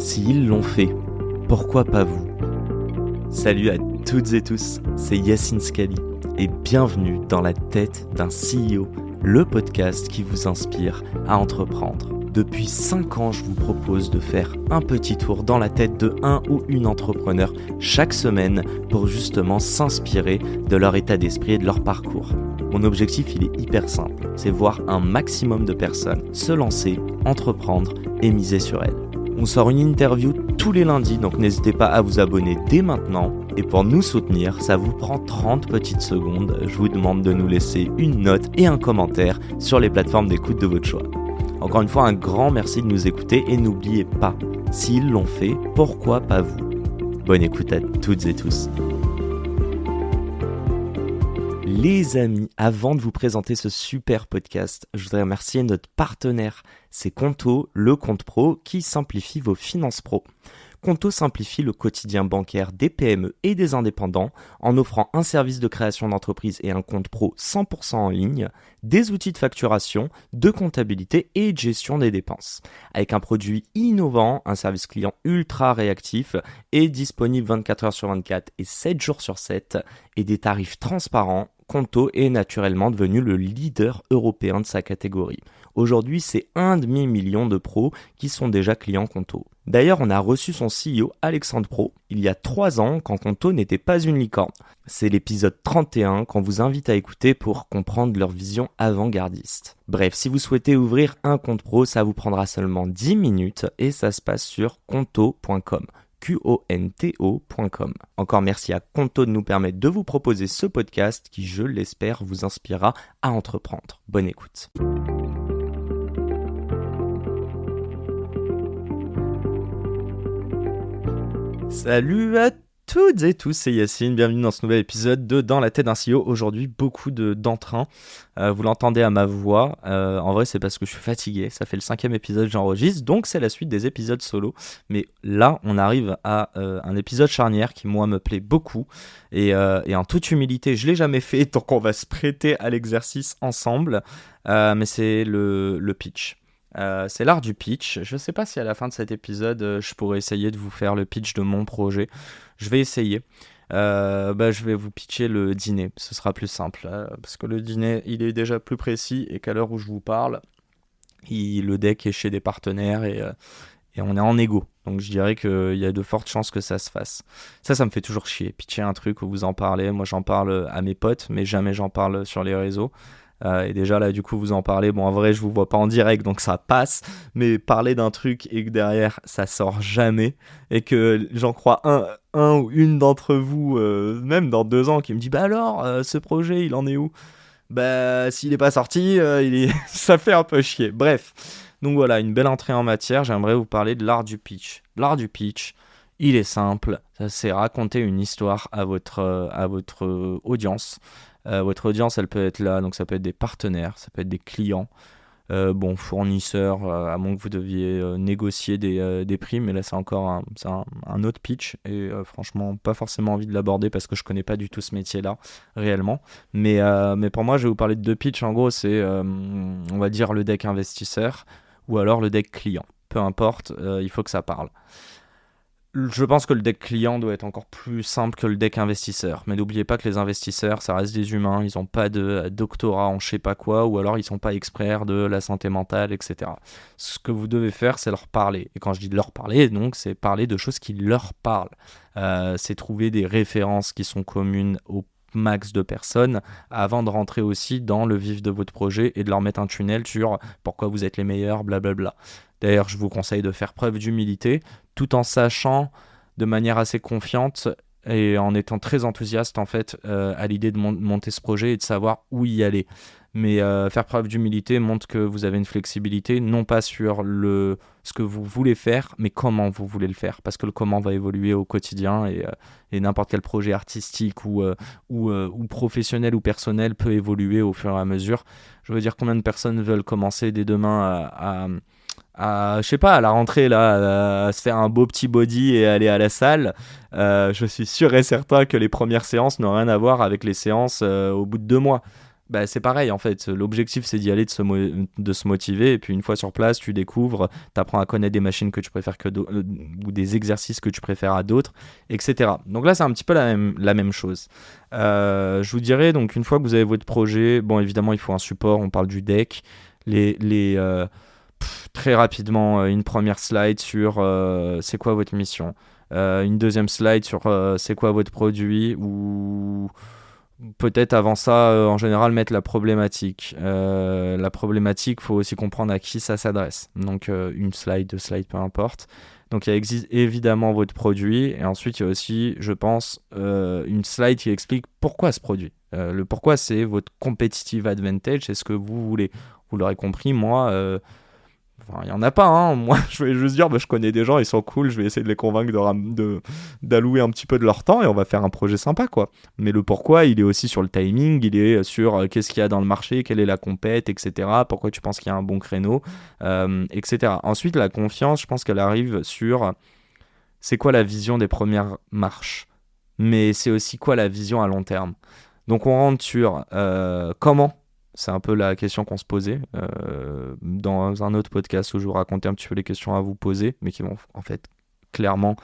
S'ils l'ont fait, pourquoi pas vous ? Salut à toutes et tous, c'est Yacine Scali et bienvenue dans la tête d'un CEO, le podcast qui vous inspire à entreprendre. Depuis 5 ans, je vous propose de faire un petit tour dans la tête de un ou une entrepreneur chaque semaine pour justement s'inspirer de leur état d'esprit et de leur parcours. Mon objectif, il est hyper simple, c'est voir un maximum de personnes se lancer, entreprendre et miser sur elles. On sort une interview tous les lundis, donc n'hésitez pas à vous abonner dès maintenant. Et pour nous soutenir, ça vous prend 30 petites secondes. Je vous demande de nous laisser une note et un commentaire sur les plateformes d'écoute de votre choix. Encore une fois, un grand merci de nous écouter et n'oubliez pas, s'ils l'ont fait, pourquoi pas vous ? Bonne écoute à toutes et tous. Les amis, avant de vous présenter ce super podcast, je voudrais remercier notre partenaire, c'est Conto, le compte pro qui simplifie vos finances pro. Conto simplifie le quotidien bancaire des PME et des indépendants en offrant un service de création d'entreprise et un compte pro 100% en ligne, des outils de facturation, de comptabilité et de gestion des dépenses. Avec un produit innovant, un service client ultra réactif et disponible 24 heures sur 24 et 7 jours sur 7 et des tarifs transparents, Conto est naturellement devenu le leader européen de sa catégorie. Aujourd'hui, c'est 1,5 million de pros qui sont déjà clients Conto. D'ailleurs, on a reçu son CEO Alexandre Pro il y a 3 ans quand Conto n'était pas une licorne. C'est l'épisode 31 qu'on vous invite à écouter pour comprendre leur vision avant-gardiste. Bref, si vous souhaitez ouvrir un compte pro, ça vous prendra seulement 10 minutes et ça se passe sur conto.com. Conto.com. Encore merci à Conto de nous permettre de vous proposer ce podcast qui, je l'espère, vous inspirera à entreprendre. Bonne écoute. Salut à toutes et tous, c'est Yacine, bienvenue dans ce nouvel épisode de Dans la tête d'un CEO. Aujourd'hui, beaucoup d'entrain, vous l'entendez à ma voix, en vrai c'est parce que je suis fatigué, ça fait le 5e épisode que j'enregistre, donc c'est la suite des épisodes solo, mais là on arrive à un épisode charnière qui moi me plaît beaucoup, et en toute humilité, je l'ai jamais fait, donc on va se prêter à l'exercice ensemble, mais c'est le pitch. C'est l'art du pitch. Je ne sais pas si à la fin de cet épisode, je pourrais essayer de vous faire le pitch de mon projet. Je vais essayer. Je vais vous pitcher le dîner. Ce sera plus simple. Parce que le dîner, il est déjà plus précis et qu'à l'heure où je vous parle, le deck est chez des partenaires et on est en égo. Donc je dirais qu'il y a de fortes chances que ça se fasse. Ça me fait toujours chier. Pitcher un truc où vous en parlez. Moi, j'en parle à mes potes, mais jamais j'en parle sur les réseaux. Et déjà là du coup vous en parlez, bon en vrai je vous vois pas en direct donc ça passe, mais parler d'un truc et que derrière ça sort jamais et que j'en crois un ou une d'entre vous même dans 2 ans qui me dit bah alors ce projet il en est où, bah s'il est pas sorti ça fait un peu chier. Bref, donc voilà, une belle entrée en matière. J'aimerais vous parler de l'art du pitch. L'art du pitch, il est simple, c'est raconter une histoire à votre audience. Votre audience, elle peut être là, donc ça peut être des partenaires, ça peut être des clients, fournisseurs, à moins que vous deviez négocier des prix, mais là c'est encore un autre pitch, et franchement pas forcément envie de l'aborder parce que je connais pas du tout ce métier-là réellement, mais pour moi je vais vous parler de 2 pitchs. En gros c'est on va dire le deck investisseur ou alors le deck client, peu importe, il faut que ça parle. Je pense que le deck client doit être encore plus simple que le deck investisseur. Mais n'oubliez pas que les investisseurs, ça reste des humains. Ils n'ont pas de doctorat en je sais pas quoi, ou alors ils ne sont pas experts de la santé mentale, etc. Ce que vous devez faire, c'est leur parler. Et quand je dis de leur parler, donc, c'est parler de choses qui leur parlent. C'est trouver des références qui sont communes au max de personnes avant de rentrer aussi dans le vif de votre projet et de leur mettre un tunnel sur pourquoi vous êtes les meilleurs, blablabla. D'ailleurs, je vous conseille de faire preuve d'humilité tout en sachant de manière assez confiante et en étant très enthousiaste en fait à l'idée de monter ce projet et de savoir où y aller. Mais faire preuve d'humilité montre que vous avez une flexibilité, non pas sur ce que vous voulez faire, mais comment vous voulez le faire. Parce que le comment va évoluer au quotidien et n'importe quel projet artistique ou professionnel ou personnel peut évoluer au fur et à mesure. Je veux dire, combien de personnes veulent commencer dès demain je sais pas, à la rentrée là, à se faire un beau petit body et aller à la salle. Je suis sûr et certain que les premières séances n'ont rien à voir avec les séances au bout de 2 mois. bah, c'est pareil en fait. L'objectif c'est d'y aller, de se motiver. Et puis une fois sur place, tu découvres, tu apprends à connaître des machines que tu préfères ou des exercices que tu préfères à d'autres, etc. Donc là, c'est un petit peu la même chose. Je vous dirais, donc une fois que vous avez votre projet, bon évidemment il faut un support, on parle du deck. Très rapidement, une première slide sur c'est quoi votre mission. Une deuxième slide sur c'est quoi votre produit, ou peut-être avant ça, en général, mettre la problématique. La problématique, il faut aussi comprendre à qui ça s'adresse. Donc, une slide, deux slides, peu importe. Donc, il existe évidemment votre produit. Et ensuite, il y a aussi, je pense, une slide qui explique pourquoi ce produit. Le pourquoi, c'est votre competitive advantage. C'est ce que vous voulez. Vous l'aurez compris, moi... il n'y en a pas, hein. Moi, je vais juste dire, je connais des gens, ils sont cool, je vais essayer de les convaincre d'allouer un petit peu de leur temps et on va faire un projet sympa, quoi. Mais le pourquoi, il est aussi sur le timing, il est sur qu'est-ce qu'il y a dans le marché, quelle est la compète, etc. Pourquoi tu penses qu'il y a un bon créneau, etc. Ensuite, la confiance, je pense qu'elle arrive sur c'est quoi la vision des premières marches, mais c'est aussi quoi la vision à long terme. Donc, on rentre sur comment. C'est un peu la question qu'on se posait dans un autre podcast où je vous racontais un petit peu les questions à vous poser, mais qui vont en fait clairement,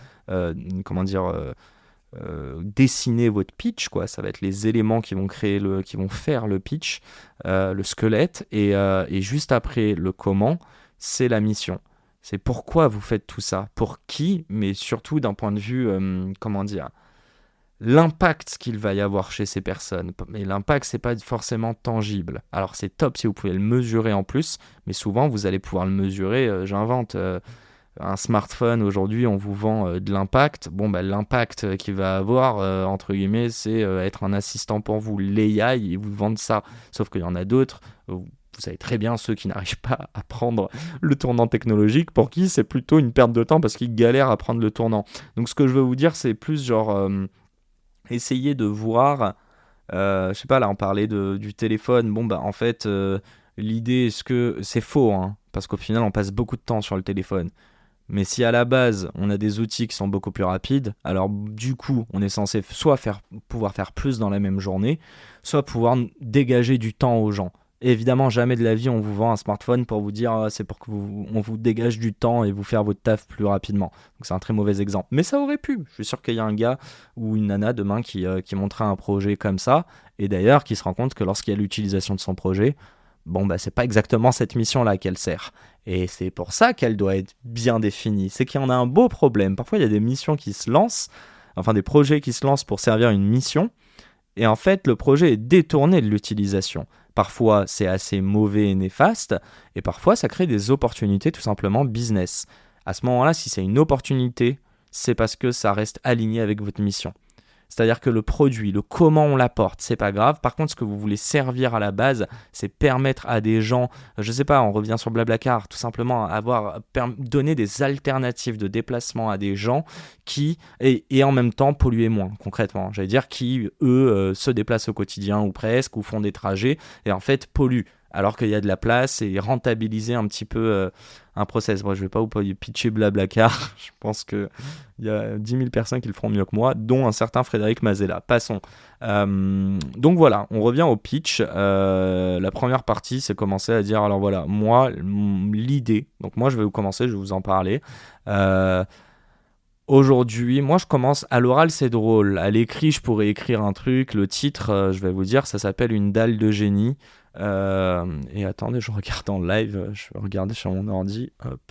dessiner votre pitch, quoi. Ça va être les éléments qui vont qui vont faire le pitch, le squelette, et juste après le comment, c'est la mission. C'est pourquoi vous faites tout ça, pour qui, mais surtout d'un point de vue, l'impact qu'il va y avoir chez ces personnes. Mais l'impact, c'est pas forcément tangible. Alors c'est top si vous pouvez le mesurer en plus, mais souvent vous allez pouvoir le mesurer, j'invente, un smartphone aujourd'hui, on vous vend de l'impact. Bon, l'impact qu'il va avoir, entre guillemets, c'est être un assistant pour vous, l'AI, ils vous vendent ça. Sauf qu'il y en a d'autres, vous savez très bien, ceux qui n'arrivent pas à prendre le tournant technologique, pour qui c'est plutôt une perte de temps parce qu'ils galèrent à prendre le tournant. Donc ce que je veux vous dire, c'est plus genre... Essayez de voir, je sais pas, là on parlait du téléphone, en fait l'idée, est-ce que c'est faux, hein, parce qu'au final on passe beaucoup de temps sur le téléphone, mais si à la base on a des outils qui sont beaucoup plus rapides, alors du coup on est censé soit pouvoir faire plus dans la même journée, soit pouvoir dégager du temps aux gens. Et évidemment, jamais de la vie on vous vend un smartphone pour vous dire c'est pour que on vous dégage du temps et vous faire votre taf plus rapidement. Donc c'est un très mauvais exemple. Mais ça aurait pu. Je suis sûr qu'il y a un gars ou une nana demain qui montera un projet comme ça, et d'ailleurs qui se rend compte que lorsqu'il y a l'utilisation de son projet, c'est pas exactement cette mission-là qu'elle sert. Et c'est pour ça qu'elle doit être bien définie. C'est qu'il y en a un beau problème. Parfois il y a des missions qui se lancent, enfin des projets qui se lancent pour servir une mission, et en fait le projet est détourné de l'utilisation. Parfois, c'est assez mauvais et néfaste, et parfois, ça crée des opportunités tout simplement business. À ce moment-là, si c'est une opportunité, c'est parce que ça reste aligné avec votre mission. C'est-à-dire que le produit, le comment on l'apporte, c'est pas grave. Par contre, ce que vous voulez servir à la base, c'est permettre à des gens, je sais pas, on revient sur Blablacar, tout simplement donner des alternatives de déplacement à des gens qui, et en même temps, polluer moins, concrètement. J'allais dire qui, eux, se déplacent au quotidien ou presque, ou font des trajets, et en fait polluent. Alors qu'il y a de la place, et rentabiliser un petit peu un process. Moi, je vais pas vous pitcher Blablacar. Je pense qu'il y a 10 000 personnes qui le feront mieux que moi, dont un certain Frédéric Mazella. Passons. Donc voilà, on revient au pitch. La première partie, c'est commencer à dire, alors voilà, moi, l'idée. Donc moi, je vais vous en parler. Aujourd'hui, moi je commence à l'oral, c'est drôle. À l'écrit, je pourrais écrire un truc. Le titre, je vais vous dire, ça s'appelle Une dalle de génie. Et attendez, je regarde en live. Je vais regarder sur mon ordi. Hop.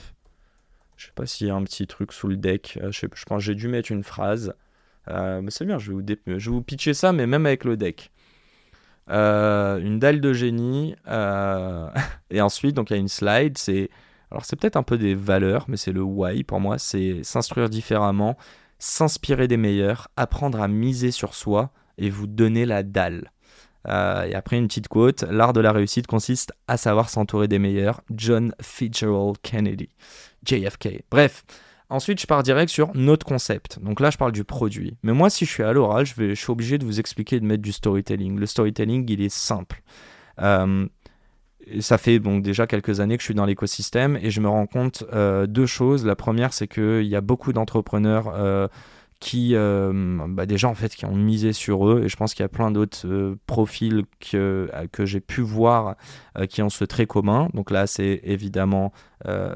Je sais pas s'il y a un petit truc sous le deck. Je pense que j'ai dû mettre une phrase. Mais c'est bien, je vais vous pitcher ça, mais même avec le deck. Une dalle de génie. Et ensuite, donc il y a une slide. Alors c'est peut-être un peu des valeurs, mais c'est le why pour moi, c'est s'instruire différemment, s'inspirer des meilleurs, apprendre à miser sur soi et vous donner la dalle. Et après une petite quote, l'art de la réussite consiste à savoir s'entourer des meilleurs, John Fitzgerald Kennedy, JFK. Bref, ensuite je pars direct sur notre concept. Donc là je parle du produit. Mais moi si je suis à l'oral, je suis obligé de vous expliquer et de mettre du storytelling. Le storytelling il est simple. Ça fait déjà quelques années que je suis dans l'écosystème et je me rends compte deux choses. La première, c'est qu'il y a beaucoup d'entrepreneurs des gens en fait qui ont misé sur eux, et je pense qu'il y a plein d'autres profils que j'ai pu voir qui ont ce trait commun. Donc là c'est évidemment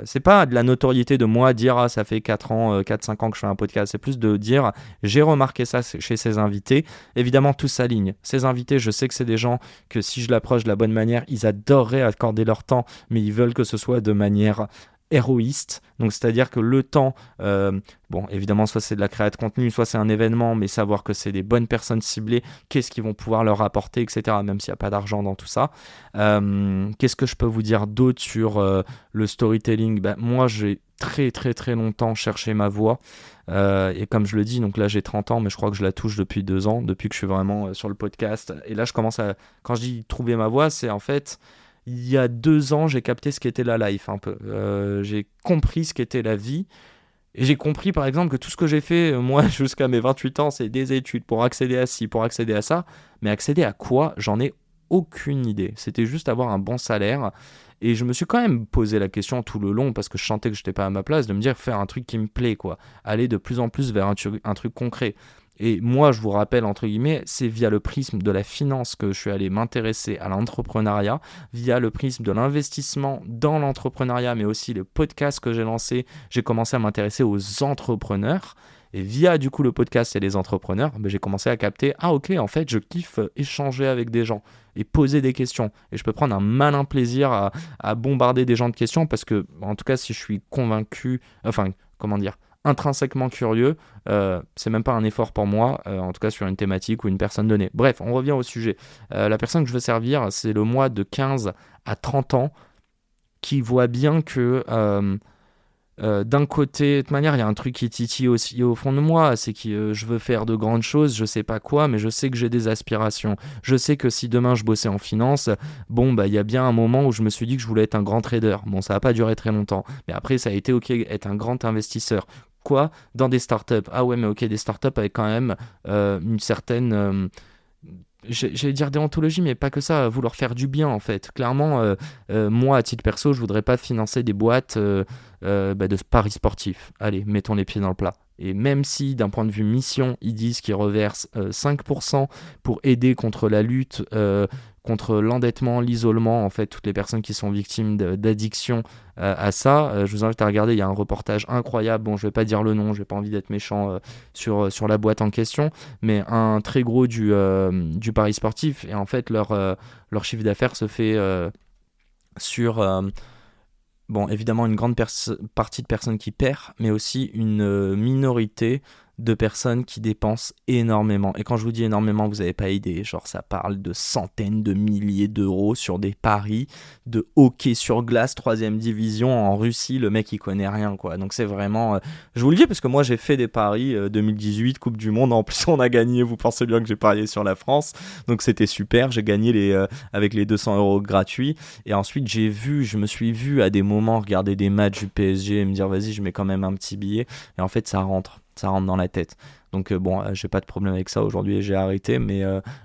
c'est pas de la notoriété de moi dire ah ça fait 4-5 ans que je fais un podcast, c'est plus de dire j'ai remarqué ça chez ces invités. Évidemment tout s'aligne, ces invités je sais que c'est des gens que si je l'approche de la bonne manière ils adoreraient accorder leur temps, mais ils veulent que ce soit de manière héroïste, donc c'est-à-dire que le temps, bon évidemment soit c'est de la création de contenu, soit c'est un événement, mais savoir que c'est des bonnes personnes ciblées, qu'est-ce qu'ils vont pouvoir leur apporter, etc., même s'il n'y a pas d'argent dans tout ça. Qu'est-ce que je peux vous dire d'autre sur le storytelling? Moi j'ai très très très longtemps cherché ma voix, et comme je le dis, donc là j'ai 30 ans, mais je crois que je la touche depuis 2 ans, depuis que je suis vraiment sur le podcast, et là je commence à, quand je dis trouver ma voix, c'est en fait il y a 2 ans, j'ai capté ce qu'était la life un peu. J'ai compris ce qu'était la vie. Et j'ai compris par exemple que tout ce que j'ai fait, moi, jusqu'à mes 28 ans, c'est des études pour accéder à ci, pour accéder à ça. Mais accéder à quoi? J'en ai aucune idée. C'était juste avoir un bon salaire. Et je me suis quand même posé la question tout le long, parce que je sentais que je n'étais pas à ma place, de me dire faire un truc qui me plaît, quoi. Aller de plus en plus vers un truc concret. Et moi, je vous rappelle, entre guillemets, c'est via le prisme de la finance que je suis allé m'intéresser à l'entrepreneuriat, via le prisme de l'investissement dans l'entrepreneuriat, mais aussi le podcast que j'ai lancé, j'ai commencé à m'intéresser aux entrepreneurs. Et via du coup le podcast et les entrepreneurs, j'ai commencé à capter, ah ok, en fait, je kiffe échanger avec des gens et poser des questions. Et je peux prendre un malin plaisir à bombarder des gens de questions, parce que, en tout cas, si je suis convaincu, enfin, comment dire, intrinsèquement curieux, c'est même pas un effort pour moi, en tout cas sur une thématique ou une personne donnée. Bref, on revient au sujet. La personne que je veux servir, c'est le moi de 15 à 30 ans qui voit bien que d'un côté, de toute manière, il y a un truc qui titille aussi au fond de moi, c'est que je veux faire de grandes choses, je sais pas quoi, mais je sais que j'ai des aspirations. Je sais que si demain je bossais en finance, bon, il y a bien un moment où je me suis dit que je voulais être un grand trader. Bon, ça n'a pas duré très longtemps, mais après, ça a été ok, être un grand investisseur. Quoi? Dans des startups. Ah ouais, mais ok, des startups avec quand même une certaine... j'allais dire déontologie, mais pas que ça, vouloir faire du bien en fait. Clairement, moi à titre perso, je voudrais pas financer des boîtes de paris sportifs. Allez, mettons les pieds dans le plat. Et même si d'un point de vue mission, ils disent qu'ils reversent 5% pour aider contre la lutte, contre l'endettement, l'isolement, en fait, toutes les personnes qui sont victimes d'addiction à ça, je vous invite à regarder, il y a un reportage incroyable, bon je vais pas dire le nom, j'ai pas envie d'être méchant sur la boîte en question, mais un très gros du pari sportif, et en fait leur chiffre d'affaires se fait sur bon, évidemment, une grande partie de personnes qui perdent, mais aussi une minorité de personnes qui dépensent énormément. Et quand je vous dis énormément, vous n'avez pas idée. Genre, ça parle de centaines de milliers d'euros sur des paris de hockey sur glace, 3e division en Russie. Le mec, il connaît rien, quoi. Donc, c'est vraiment... je vous le dis parce que moi, j'ai fait des paris 2018, Coupe du Monde. En plus, on a gagné. Vous pensez bien que j'ai parié sur la France. Donc, c'était super. J'ai gagné avec les 200 euros gratuits. Et ensuite, je me suis vu à des moments regarder des matchs du PSG et me dire, vas-y, je mets quand même un petit billet. Et en fait, ça rentre dans la tête. Donc bon, j'ai pas de problème avec ça aujourd'hui et j'ai arrêté, mais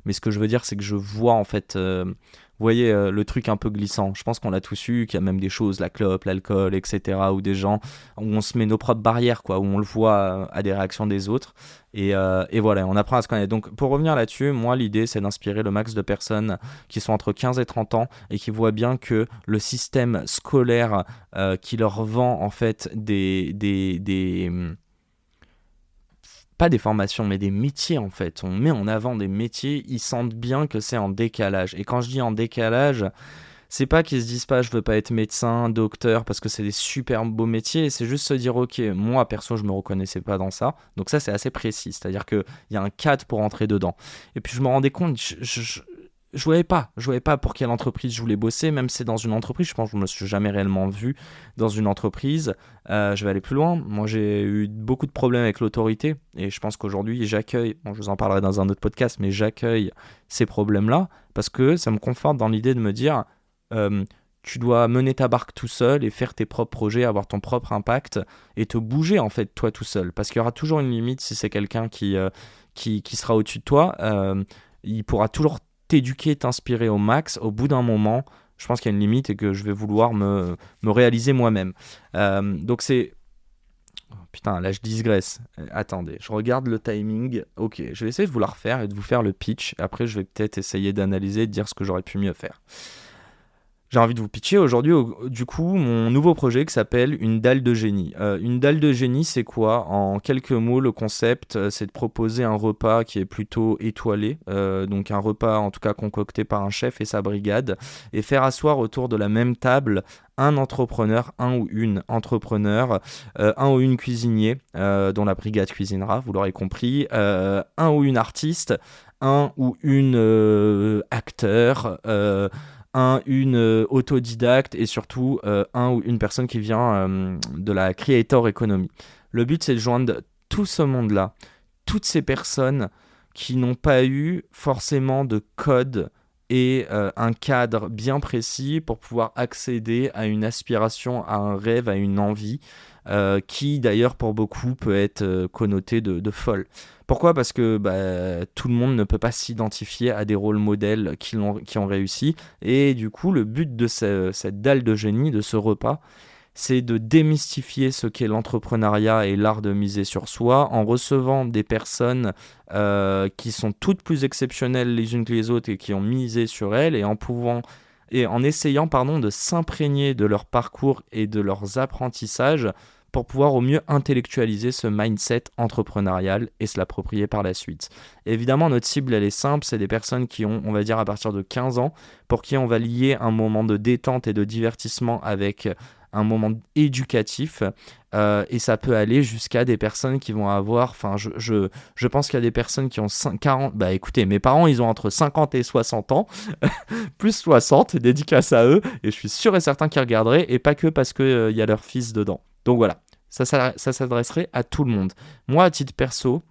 ce que je veux dire, c'est que je vois en fait, vous voyez, le truc un peu glissant. Je pense qu'on l'a tous eu, qu'il y a même des choses, la clope, l'alcool, etc., où des gens, où on se met nos propres barrières, quoi, où on le voit à des réactions des autres. Et voilà, on apprend à se connaître. Donc pour revenir là-dessus, moi l'idée c'est d'inspirer le max de personnes qui sont entre 15 et 30 ans et qui voient bien que le système scolaire qui leur vend en fait pas des formations, mais des métiers en fait. On met en avant des métiers, ils sentent bien que c'est en décalage. Et quand je dis en décalage, c'est pas qu'ils se disent pas je veux pas être médecin, docteur, parce que c'est des super beaux métiers, c'est juste se dire ok, moi perso je me reconnaissais pas dans ça. Donc ça c'est assez précis, c'est-à-dire qu'il y a un cadre pour entrer dedans. Et puis je me rendais compte, je voyais pas pour quelle entreprise je voulais bosser, même si c'est dans une entreprise, je pense que je me suis jamais réellement vu dans une entreprise. Je vais aller plus loin, moi j'ai eu beaucoup de problèmes avec l'autorité, et je pense qu'aujourd'hui j'accueille, bon je vous en parlerai dans un autre podcast, mais j'accueille ces problèmes-là, parce que ça me conforte dans l'idée de me dire, tu dois mener ta barque tout seul et faire tes propres projets, avoir ton propre impact, et te bouger en fait toi tout seul, parce qu'il y aura toujours une limite si c'est quelqu'un qui sera au-dessus de toi, il pourra toujours t'éduquer, t'inspirer au max. Au bout d'un moment, je pense qu'il y a une limite et que je vais vouloir me réaliser moi-même. Donc c'est... Putain, là je digresse. Attendez, je regarde le timing. Ok, je vais essayer de vous la refaire et de vous faire le pitch. Après, je vais peut-être essayer d'analyser et de dire ce que j'aurais pu mieux faire. J'ai envie de vous pitcher aujourd'hui, du coup, mon nouveau projet qui s'appelle Une dalle de génie. Une dalle de génie, c'est quoi? En quelques mots, le concept, c'est de proposer un repas qui est plutôt étoilé, donc un repas en tout cas concocté par un chef et sa brigade, et faire asseoir autour de la même table un entrepreneur, un ou une entrepreneur, un ou une cuisinier, dont la brigade cuisinera, vous l'aurez compris, un ou une artiste, un ou une acteur, une autodidacte et surtout un ou une personne qui vient de la creator economy. Le but, c'est de joindre tout ce monde-là, toutes ces personnes qui n'ont pas eu forcément de code et un cadre bien précis pour pouvoir accéder à une aspiration, à un rêve, à une envie, qui d'ailleurs pour beaucoup peut être connotée de folle. Pourquoi? Parce que tout le monde ne peut pas s'identifier à des rôles modèles qui ont réussi. Et du coup, le but de cette dalle de génie, de ce repas, c'est de démystifier ce qu'est l'entrepreneuriat et l'art de miser sur soi en recevant des personnes qui sont toutes plus exceptionnelles les unes que les autres et qui ont misé sur elles et en essayant de s'imprégner de leur parcours et de leurs apprentissages pour pouvoir au mieux intellectualiser ce mindset entrepreneurial et se l'approprier par la suite. Évidemment, notre cible, elle est simple, c'est des personnes qui ont, on va dire, à partir de 15 ans, pour qui on va lier un moment de détente et de divertissement avec un moment éducatif, et ça peut aller jusqu'à des personnes qui vont avoir, je pense qu'il y a des personnes qui ont 40, écoutez, mes parents, ils ont entre 50 et 60 ans, plus 60, dédicace à eux, et je suis sûr et certain qu'ils regarderaient, et pas que parce qu'il y a leur fils dedans. Donc voilà, ça s'adresserait à tout le monde. Moi, à titre perso,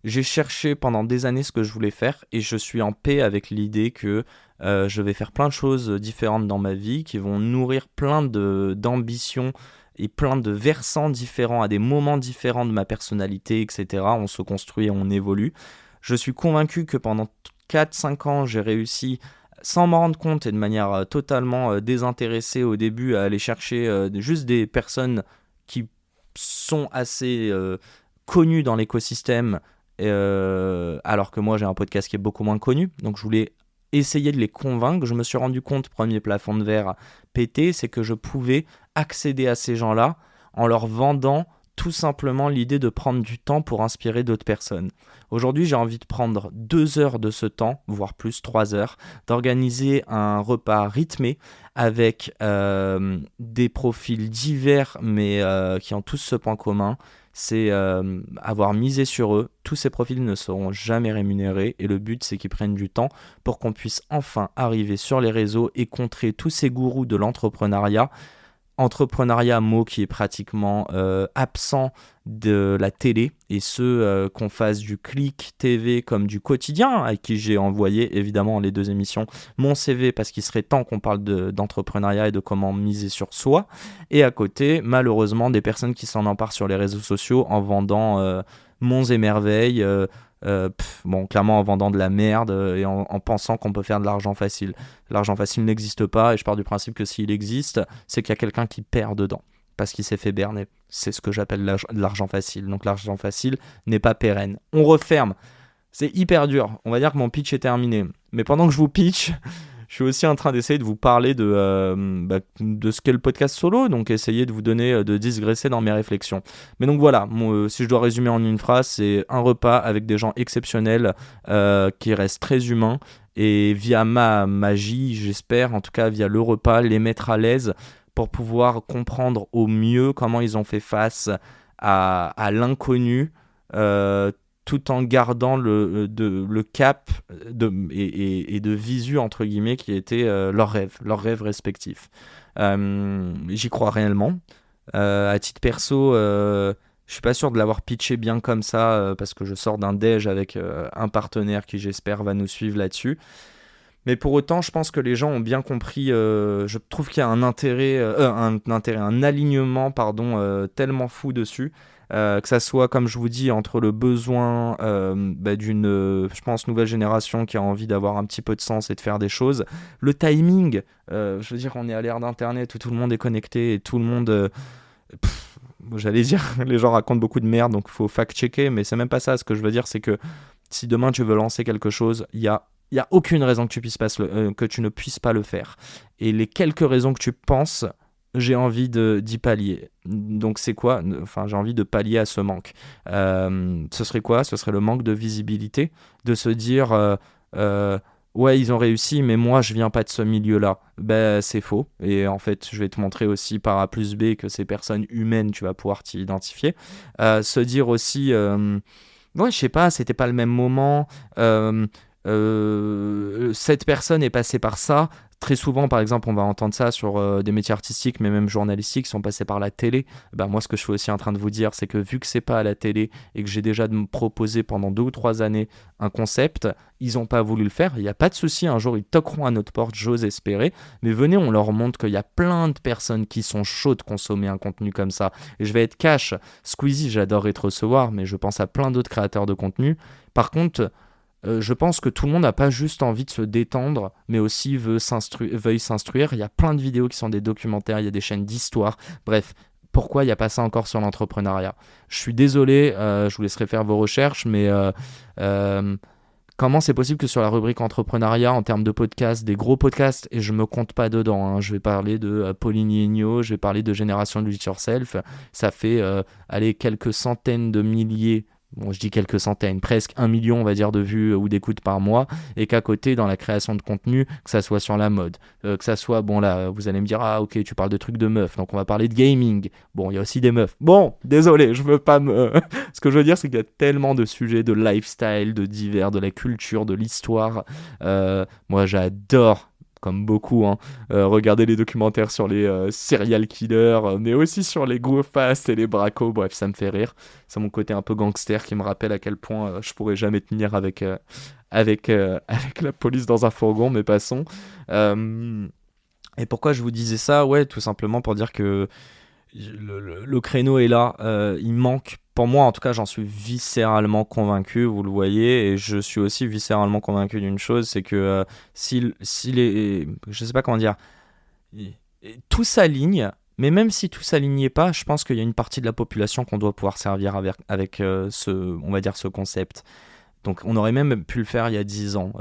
j'ai cherché pendant des années ce que je voulais faire et je suis en paix avec l'idée que je vais faire plein de choses différentes dans ma vie qui vont nourrir plein d'ambitions et plein de versants différents à des moments différents de ma personnalité, etc. On se construit et on évolue. Je suis convaincu que pendant 4-5 ans, j'ai réussi sans m'en rendre compte et de manière totalement désintéressée au début à aller chercher juste des personnes qui sont assez connues dans l'écosystème, alors que moi j'ai un podcast qui est beaucoup moins connu, donc je voulais essayer de les convaincre. Je me suis rendu compte, premier plafond de verre pété, c'est que je pouvais accéder à ces gens-là en leur vendant tout simplement l'idée de prendre du temps pour inspirer d'autres personnes. Aujourd'hui, j'ai envie de prendre 2 heures de ce temps, voire plus, 3 heures, d'organiser un repas rythmé avec des profils divers, mais qui ont tous ce point commun, c'est avoir misé sur eux. Tous ces profils ne seront jamais rémunérés et le but, c'est qu'ils prennent du temps pour qu'on puisse enfin arriver sur les réseaux et contrer tous ces gourous de l'entrepreneuriat. Entrepreneuriat, mot qui est pratiquement absent de la télé, et qu'on fasse du clic TV comme du quotidien, à qui j'ai envoyé évidemment les 2 émissions mon CV parce qu'il serait temps qu'on parle d'entrepreneuriat et de comment miser sur soi, et à côté malheureusement des personnes qui s'en emparent sur les réseaux sociaux en vendant monts et merveilles, clairement en vendant de la merde et en pensant qu'on peut faire de l'argent facile. L'argent facile n'existe pas et je pars du principe que s'il existe, c'est qu'il y a quelqu'un qui perd dedans parce qu'il s'est fait berner. C'est ce que j'appelle l'argent facile. Donc l'argent facile n'est pas pérenne. On referme. C'est hyper dur. On va dire que mon pitch est terminé. Mais pendant que je vous pitch, je suis aussi en train d'essayer de vous parler de ce qu'est le podcast solo, donc essayer de vous donner, de digresser dans mes réflexions. Mais donc voilà, si je dois résumer en une phrase, c'est un repas avec des gens exceptionnels qui restent très humains, et via ma magie, j'espère, en tout cas via le repas, les mettre à l'aise pour pouvoir comprendre au mieux comment ils ont fait face à l'inconnu, tout en gardant le cap et de visu entre guillemets qui était leurs rêves respectifs. J'y crois réellement. À titre perso, je suis pas sûr de l'avoir pitché bien comme ça parce que je sors d'un déj avec un partenaire qui j'espère va nous suivre là-dessus. Mais pour autant, je pense que les gens ont bien compris. Je trouve qu'il y a un alignement, tellement fou dessus. Que ça soit, comme je vous dis, entre le besoin d'une, je pense, nouvelle génération qui a envie d'avoir un petit peu de sens et de faire des choses. Le timing, je veux dire, on est à l'ère d'Internet où tout le monde est connecté et tout le monde... j'allais dire, les gens racontent beaucoup de merde, donc il faut fact-checker, mais c'est même pas ça. Ce que je veux dire, c'est que si demain tu veux lancer quelque chose, il y a aucune raison que que tu ne puisses pas le faire. Et les quelques raisons que tu penses, j'ai envie d'y pallier. Donc c'est quoi? Enfin, j'ai envie de pallier à ce manque. Ce serait quoi? Ce serait le manque de visibilité, de se dire ouais, ils ont réussi, mais moi je viens pas de ce milieu-là. Ben c'est faux. Et en fait, je vais te montrer aussi par A plus B que ces personnes humaines, tu vas pouvoir t'y identifier. Se dire aussi ouais, je sais pas, c'était pas le même moment. Cette personne est passée par ça. Très souvent, par exemple, on va entendre ça sur des métiers artistiques, mais même journalistiques, qui sont passés par la télé. Ben, moi, ce que je suis aussi en train de vous dire, c'est que vu que c'est pas à la télé et que j'ai déjà proposé pendant 2 ou 3 années un concept, ils n'ont pas voulu le faire. Il n'y a pas de souci, un jour, ils toqueront à notre porte, j'ose espérer. Mais venez, on leur montre qu'il y a plein de personnes qui sont chaudes de consommer un contenu comme ça. Et je vais être cash. Squeezie, j'adorerais te recevoir, mais je pense à plein d'autres créateurs de contenu. Par contre, je pense que tout le monde n'a pas juste envie de se détendre, mais aussi veuille s'instruire. Il y a plein de vidéos qui sont des documentaires, il y a des chaînes d'histoire. Bref, pourquoi il n'y a pas ça encore sur l'entrepreneuriat? Je suis désolé, je vous laisserai faire vos recherches, mais euh, comment c'est possible que sur la rubrique entrepreneuriat, en termes de podcasts, des gros podcasts, et je me compte pas dedans, hein, je vais parler de Pauline Ennio, je vais parler de Génération Do It Yourself, ça fait allez, quelques centaines de milliers. Bon, je dis quelques centaines, presque 1 million, on va dire, de vues ou d'écoutes par mois, et qu'à côté, dans la création de contenu, que ça soit sur la mode, que ça soit, bon là, vous allez me dire, ah ok, tu parles de trucs de meufs, donc on va parler de gaming. Bon, il y a aussi des meufs. Bon, désolé, je veux pas me... Ce que je veux dire, c'est qu'il y a tellement de sujets de lifestyle, de divers, de la culture, de l'histoire. Moi, j'adore, comme beaucoup, hein, regarder les documentaires sur les serial killers, mais aussi sur les go fast et les bracos. Bref, ça me fait rire. C'est mon côté un peu gangster qui me rappelle à quel point je pourrais jamais tenir avec la police dans un fourgon, mais passons. Euh, et pourquoi je vous disais ça? Ouais, tout simplement pour dire que le créneau est là, il manque. Pour moi, en tout cas, j'en suis viscéralement convaincu, vous le voyez, et je suis aussi viscéralement convaincu d'une chose, c'est que si les, je sais pas comment dire, tout s'aligne, mais même si tout s'alignait pas, je pense qu'il y a une partie de la population qu'on doit pouvoir servir avec on va dire ce concept. Donc on aurait même pu le faire il y a 10 ans,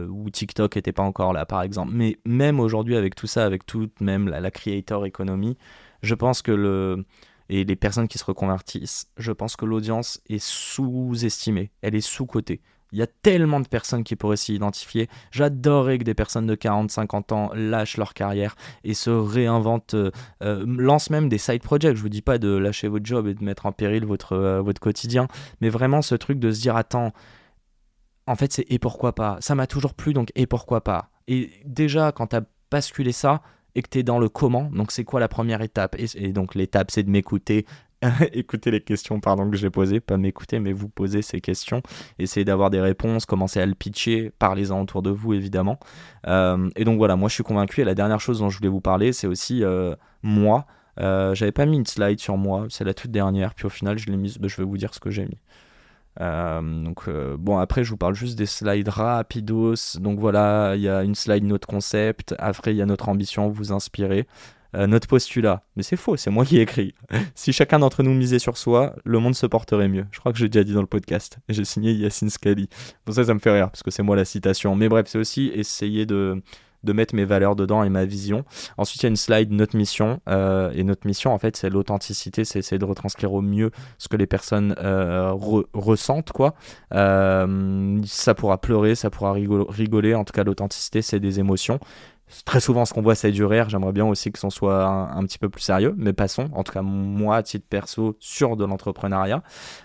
où TikTok n'était pas encore là, par exemple. Mais même aujourd'hui, avec tout ça, avec toute même la creator economy, je pense que et les personnes qui se reconvertissent, je pense que l'audience est sous-estimée, elle est sous-cotée. Il y a tellement de personnes qui pourraient s'y identifier. J'adorerais que des personnes de 40-50 ans lâchent leur carrière et se réinventent, lancent même des side projects. Je vous dis pas de lâcher votre job et de mettre en péril votre quotidien, mais vraiment ce truc de se dire, attends, en fait, c'est et pourquoi pas. Ça m'a toujours plu, donc et pourquoi pas. Et déjà, quand t'as basculé ça et que t'es dans le comment, donc c'est quoi la première étape? Et donc l'étape, c'est de m'écouter. Écouter les questions pardon, que j'ai posées, pas m'écouter, mais vous poser ces questions. Essayez d'avoir des réponses, commencez à le pitcher, parlez-en autour de vous, évidemment. Et donc voilà, moi je suis convaincu. Et la dernière chose dont je voulais vous parler, c'est aussi moi. J'avais pas mis une slide sur moi, c'est la toute dernière, puis au final, je l'ai mise. Je vais vous dire ce que j'ai mis. Bon, après je vous parle juste des slides rapidos. Donc voilà, il y a une slide notre concept, après il y a notre ambition, vous inspirer, notre postulat, mais c'est faux, c'est moi qui ai écrit. Si chacun d'entre nous misait sur soi, le monde se porterait mieux. Je crois que j'ai déjà dit dans le podcast, j'ai signé Yassine Scali. Pour ça me fait rire parce que c'est moi la citation, mais bref, c'est aussi essayer de mettre mes valeurs dedans et ma vision. Ensuite, il y a une slide notre mission. Et notre mission, en fait, c'est l'authenticité. C'est essayer de retranscrire au mieux ce que les personnes ressentent, quoi. Ça pourra pleurer, ça pourra rigoler. En tout cas, l'authenticité, c'est des émotions. Très souvent, ce qu'on voit, c'est du rire. J'aimerais bien aussi que ça soit un petit peu plus sérieux. Mais passons. En tout cas, moi, à titre perso, sur de l'entrepreneuriat.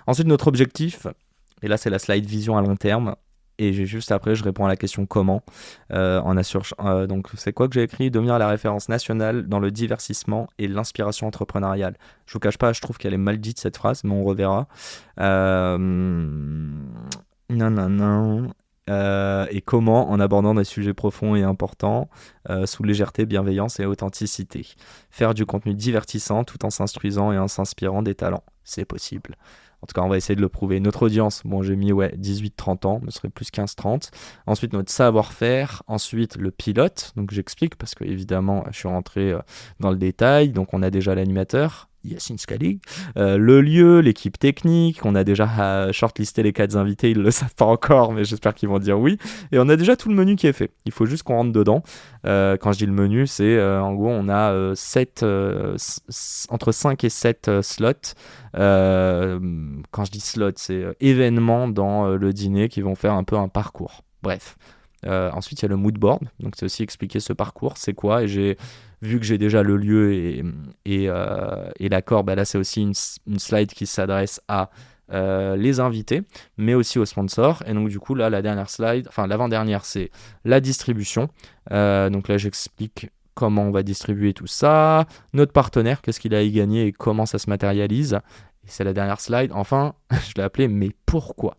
Ensuite, notre objectif. Et là, c'est la slide vision à long terme. Et juste après, je réponds à la question comment. Donc, c'est quoi que j'ai écrit? Devenir la référence nationale dans le divertissement et l'inspiration entrepreneuriale. Je vous cache pas, je trouve qu'elle est mal dite cette phrase, mais on reverra. Non. Et comment en abordant des sujets profonds et importants, sous légèreté, bienveillance et authenticité. Faire du contenu divertissant tout en s'instruisant et en s'inspirant des talents. C'est possible. En tout cas, on va essayer de le prouver. Notre audience, bon, j'ai mis 18-30 ans, mais ce serait plus 15-30. Ensuite, notre savoir-faire. Ensuite, le pilote. Donc, j'explique parce que, évidemment, je suis rentré dans le détail. Donc, on a déjà l'animateur, Yacine Scali, le lieu, l'équipe technique. On a déjà shortlisté les 4 invités. Ils ne le savent pas encore, mais j'espère qu'ils vont dire oui. Et on a déjà tout le menu qui est fait. Il faut juste qu'on rentre dedans. Quand je dis le menu, c'est en gros, on a entre 5 et 7 slots. Quand je dis slot, c'est événements dans le dîner qui vont faire un peu un parcours. Bref. Ensuite, il y a le mood board. Donc, c'est aussi expliquer ce parcours, c'est quoi. Et vu que j'ai déjà le lieu et l'accord, là, c'est aussi une slide qui s'adresse à les invités, mais aussi aux sponsors. Et donc, du coup, là, la dernière slide, enfin, l'avant-dernière, c'est la distribution. Donc là, j'explique comment on va distribuer tout ça, notre partenaire, qu'est-ce qu'il a à y gagner et comment ça se matérialise. Et c'est la dernière slide. Enfin, je l'ai appelé « Mais pourquoi ?»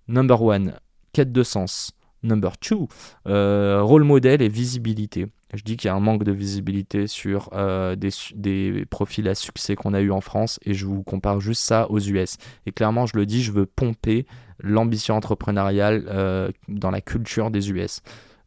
Number 1, quête de sens. Number 2, rôle modèle et visibilité. Je dis qu'il y a un manque de visibilité sur des profils à succès qu'on a eu en France et je vous compare juste ça aux US. Et clairement, je le dis, je veux pomper l'ambition entrepreneuriale dans la culture des US.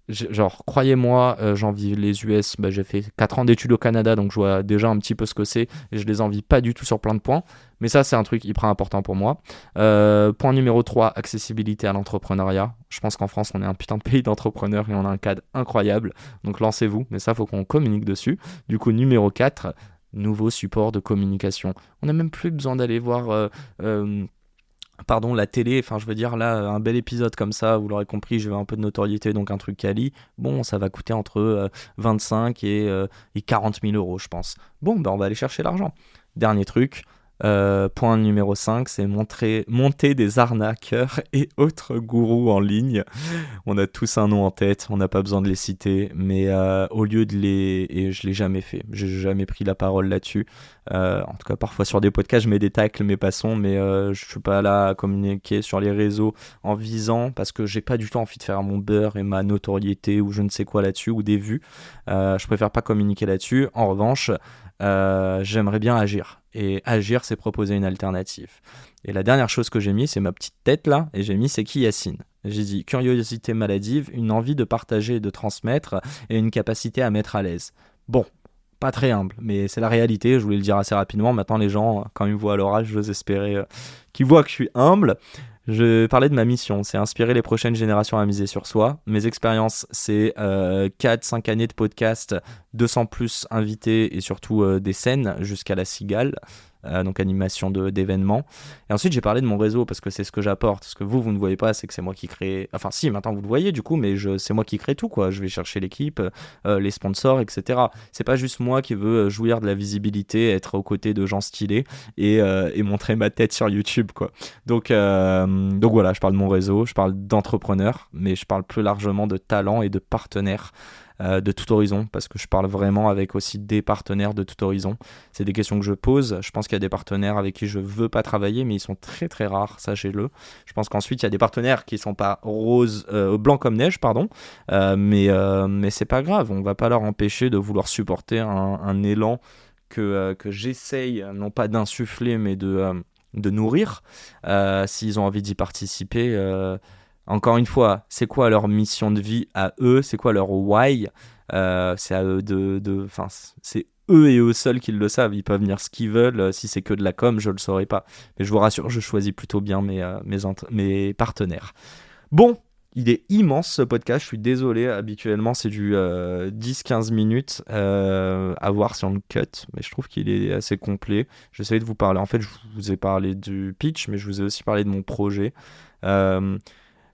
Genre, croyez-moi, j'envie les US. J'ai fait 4 ans d'études au Canada, donc je vois déjà un petit peu ce que c'est et je les envie pas du tout sur plein de points. Mais ça, c'est un truc hyper important pour moi. Point numéro 3, accessibilité à l'entrepreneuriat. Je pense qu'en France, on est un putain de pays d'entrepreneurs et on a un cadre incroyable. Donc lancez-vous, mais ça, il faut qu'on communique dessus. Du coup, numéro 4, nouveau support de communication. On n'a même plus besoin d'aller voir... la télé, enfin je veux dire là, un bel épisode comme ça, vous l'aurez compris, je veux un peu de notoriété, donc un truc quali, bon ça va coûter entre 25 et 40 000 euros je pense. Bon, on va aller chercher l'argent. Dernier truc, point numéro 5, c'est monter des arnaqueurs et autres gourous en ligne. On a tous un nom en tête, on n'a pas besoin de les citer, mais au lieu de les... Et je ne l'ai jamais fait, j'ai jamais pris la parole là-dessus. En tout cas, parfois sur des podcasts, je mets des tacles, mais passons, mais je ne suis pas là à communiquer sur les réseaux en visant, parce que j'ai pas du tout envie de faire mon beurre et ma notoriété ou je ne sais quoi là-dessus, ou des vues. Je préfère pas communiquer là-dessus. En revanche, j'aimerais bien agir. Et agir, c'est proposer une alternative. Et la dernière chose que j'ai mis, c'est ma petite tête là, et j'ai mis c'est qui Yacine. J'ai dit curiosité maladive, une envie de partager et de transmettre, et une capacité à mettre à l'aise. Bon, pas très humble, mais c'est la réalité, je voulais le dire assez rapidement. Maintenant les gens, quand ils me voient à l'oral, je veux espérer qu'ils voient que je suis humble. Je parlais de ma mission, c'est inspirer les prochaines générations à miser sur soi. Mes expériences, c'est 4-5 années de podcast, 200 plus invités et surtout des scènes jusqu'à la Cigale, donc animation d'événements. Et ensuite, j'ai parlé de mon réseau parce que c'est ce que j'apporte. Ce que vous ne voyez pas, c'est que c'est moi qui crée... Enfin si, maintenant vous le voyez du coup, mais c'est moi qui crée tout, quoi. Je vais chercher l'équipe, les sponsors, etc. C'est pas juste moi qui veux jouir de la visibilité, être aux côtés de gens stylés et montrer ma tête sur YouTube, quoi. Donc voilà, je parle de mon réseau, je parle d'entrepreneurs, mais je parle plus largement de talents et de partenaires de tout horizon, parce que je parle vraiment avec aussi des partenaires de tout horizon. C'est des questions que je pose. Je pense qu'il y a des partenaires avec qui je veux pas travailler, mais ils sont très très rares, sachez-le. Je pense qu'ensuite il y a des partenaires qui sont pas blancs comme neige, pardon, mais c'est pas grave, on va pas leur empêcher de vouloir supporter un élan que j'essaye non pas d'insuffler, mais de nourrir, s'ils ont envie d'y participer. Encore une fois, c'est quoi leur mission de vie à eux, c'est quoi leur why, c'est à eux c'est eux et eux seuls qui le savent, ils peuvent venir ce qu'ils veulent, si c'est que de la com, je le saurais pas. Mais je vous rassure, je choisis plutôt bien mes partenaires. Bon, il est immense ce podcast, je suis désolé, habituellement c'est du 10-15 minutes, à voir si on le cut, mais je trouve qu'il est assez complet. J'essaie de vous parler, en fait je vous ai parlé du pitch, mais je vous ai aussi parlé de mon projet.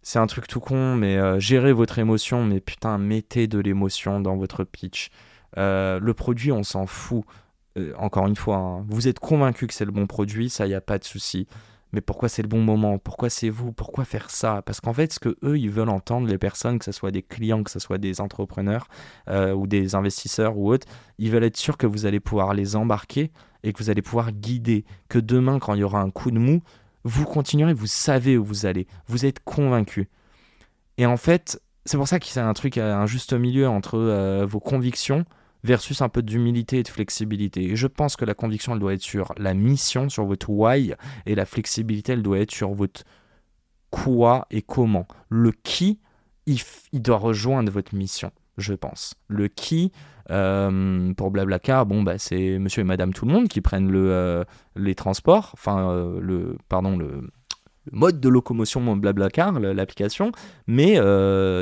C'est un truc tout con, mais gérez votre émotion, mais putain, mettez de l'émotion dans votre pitch. Le produit, on s'en fout. Encore une fois, hein, vous êtes convaincu que c'est le bon produit, ça, y a pas de souci. Mais pourquoi c'est le bon moment? Pourquoi c'est vous? Pourquoi faire ça? Parce qu'en fait, ce que eux, ils veulent entendre, les personnes, que ce soit des clients, que ce soit des entrepreneurs ou des investisseurs ou autres, ils veulent être sûrs que vous allez pouvoir les embarquer et que vous allez pouvoir guider. Que demain, quand il y aura un coup de mou, vous continuerez, vous savez où vous allez, vous êtes convaincu. Et en fait, c'est pour ça qu'il y a un truc, un juste milieu entre vos convictions versus un peu d'humilité et de flexibilité. Et je pense que la conviction, elle doit être sur la mission, sur votre why, et la flexibilité, elle doit être sur votre quoi et comment. Le qui, il doit rejoindre votre mission, je pense. Le qui, pour Blablacar, c'est monsieur et madame tout le monde qui prennent les transports, le mode de locomotion Blablacar, l'application, mais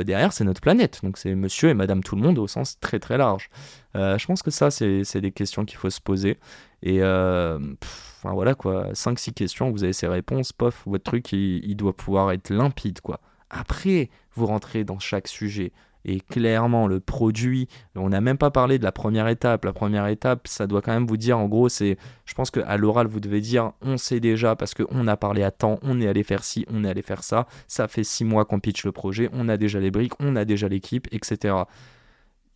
derrière, c'est notre planète. Donc, c'est monsieur et madame tout le monde au sens très très large. Je pense que ça, c'est des questions qu'il faut se poser. Et voilà quoi, 5-6 questions, vous avez ces réponses, pof, votre truc, il doit pouvoir être limpide, quoi. Après, vous rentrez dans chaque sujet. Et clairement, le produit, on n'a même pas parlé de la première étape. La première étape, ça doit quand même vous dire, en gros, je pense qu'à l'oral, vous devez dire, on sait déjà, parce qu'on a parlé à temps, on est allé faire ci, on est allé faire ça, ça fait 6 mois qu'on pitch le projet, on a déjà les briques, on a déjà l'équipe, etc.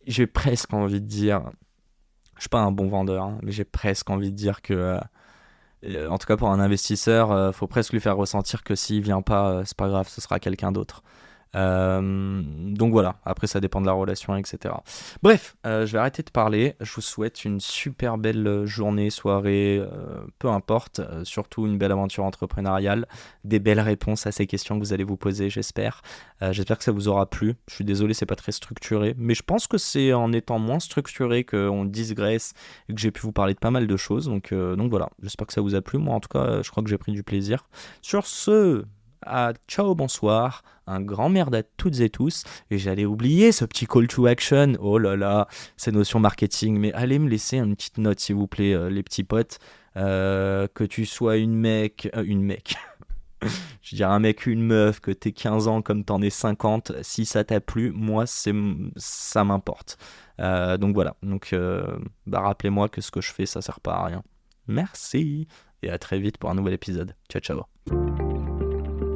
J'ai presque envie de dire, je suis pas un bon vendeur, hein, mais j'ai presque envie de dire que, en tout cas pour un investisseur, faut presque lui faire ressentir que s'il vient pas, c'est pas grave, ce sera quelqu'un d'autre. Donc voilà, après ça dépend de la relation, etc. Bref, je vais arrêter de parler. Je vous souhaite une super belle journée, soirée, peu importe, surtout une belle aventure entrepreneuriale, des belles réponses à ces questions que vous allez vous poser, j'espère. J'espère que ça vous aura plu. Je suis désolé, c'est pas très structuré, mais je pense que c'est en étant moins structuré qu'on digresse et que j'ai pu vous parler de pas mal de choses. Donc voilà, j'espère que ça vous a plu. Moi en tout cas, je crois que j'ai pris du plaisir. Sur ce, ciao, bonsoir, un grand merde à toutes et tous, et j'allais oublier ce petit call to action, oh là là, ces notions marketing, mais allez me laisser une petite note s'il vous plaît, les petits potes, que tu sois une mec, je dirais un mec, une meuf, que t'aies 15 ans comme t'en es 50, si ça t'a plu, moi ça m'importe. Donc voilà, rappelez-moi que ce que je fais ça sert pas à rien. Merci, et à très vite pour un nouvel épisode. Ciao ciao.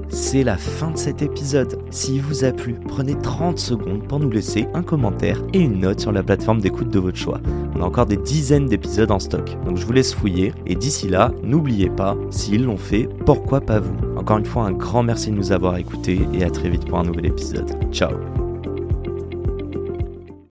C'est la fin de cet épisode. S'il vous a plu, prenez 30 secondes pour nous laisser un commentaire et une note sur la plateforme d'écoute de votre choix. On a encore des dizaines d'épisodes en stock, donc je vous laisse fouiller. Et d'ici là, n'oubliez pas, s'ils l'ont fait, pourquoi pas vous ? Encore une fois, un grand merci de nous avoir écoutés et à très vite pour un nouvel épisode. Ciao.